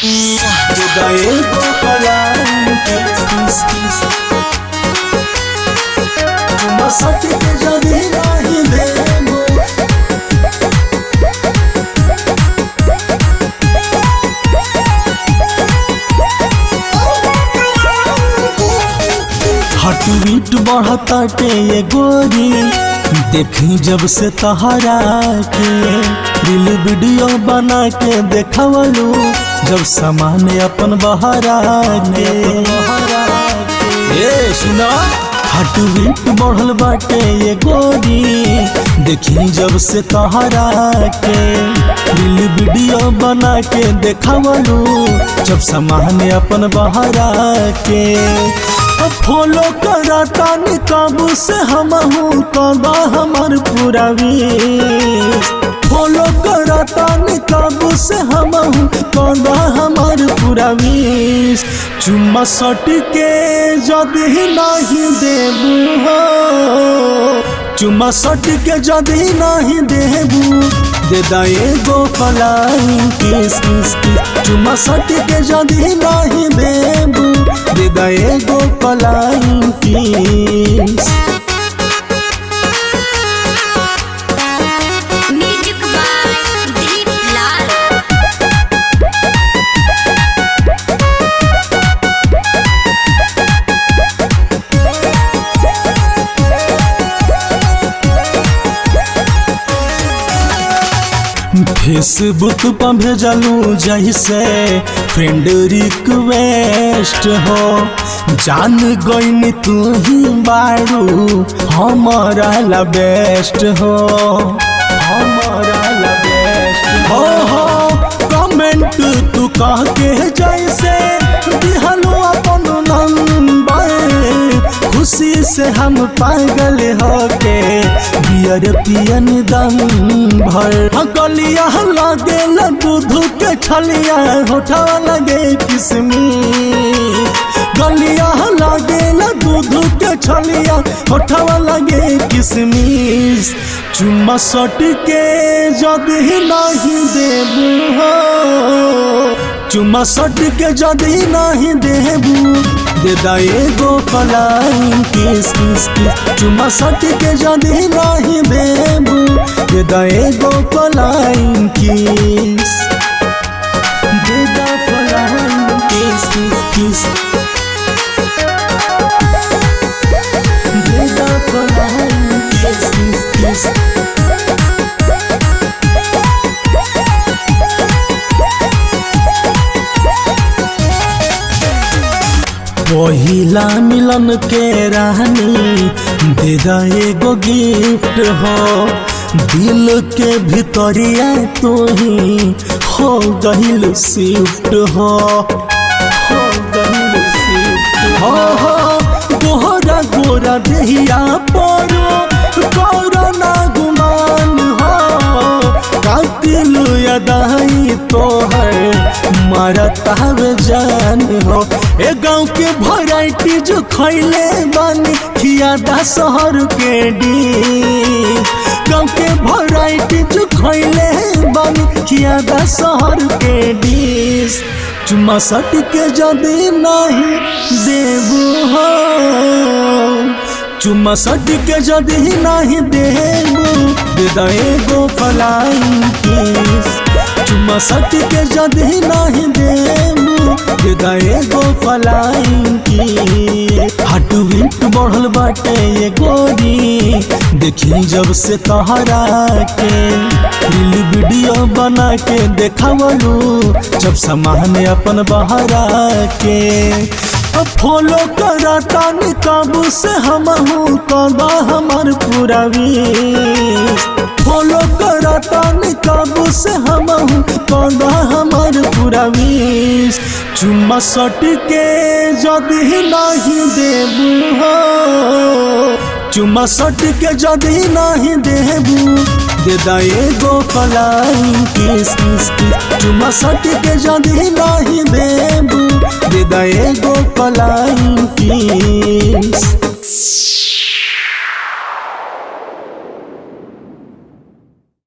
गए तो पलायन किस चुमा सट के जदी नहीं देबो हार्ट बीट बढ़ता के ये गोरी देखी जब से तहरा के रील वीडियो बना के देखवलू जब सामान अपन बहरा के ए सुना हार्ट बीट बढ़ल बाटे ये गोरी देखी जब से तहरा के रील वीडियो बना के देखवलू जब सामान अपन बहरा के फॉलो करता काबू से हम कबा हमार पूरा विश फॉलो करता काबू से हम कबा हमार पूरा विश चुम्मा सट के जदी नहीं देबू हो चुम्मा सट के जदी नहीं देबू दे एगो फ्लाइंग किस चुम्मा सट के जदी नहीं देबू दे एगो flying kiss music by Dilip Lal. Facebook पर भेजलू जैसे फ्रेंड रिक्वेस्ट हो जान गईन तू ही बारू हमारा ला बेस्ट हो हमारा ला बेस्ट हो कमेंट तू कह के जैसे दिहलो अपन नंबर खुशी से हम पागल होके बियर पियन दम भर गलिया लगे दूध के छलिया होठा लगे किसमिस गलिया लगे दूध के छलिया होठा लगे किसमिस चुम्मा सट के जदी नहीं देबू हो चुम्मा सट के जदी नहीं देबू दे एगो फ्लाइंग किस चुम्मा सट के जदी नहीं देबू दे एगो फ्लाइंग किस दे फ्लाइंग किस दे फ्लाइंग किस पहिला मिलन के रानी दे एगो गिफ्ट हो दिल के भितरिया तो ही हो गहिल शिफ्ट हो गहिल शिफ्ट हो गोरा गोरा देहिया परो कोरोना गुमान हो कातिल यदाई तो है मरता जान हो ए गाँव के वैरायटी जो खैले बानी खियादा शहर के डी गाँव के वैरायटी जो खैले बानी खियादा शहर के डिश चुम्मा सट के जदी नहीं देबू हो चुम्मा सट के जदी नहीं देबू दे एगो फ्लाइंग किस चुम्मा सट के जदी नहीं देबू दे एगो फ्लाइंग किस हार्ट बीट बढ़ल बाटे ये गोरी देखी जब से तहरा के रील वीडियो बना के देखवलू जब सामान अपन बहरा के फॉलो करता काबू से हम कबा हमार पूरा विश फॉलो करता काबू से हम कबा हमार पूरा विश चुम्मा सट के जदी नहीं देबू हो चुम्मा सट के जदी नहीं देबू दे एगो फ्लाइंग किस चुम्मा सट के जदी नहीं देबू दे एगो फ्लाइंग किस।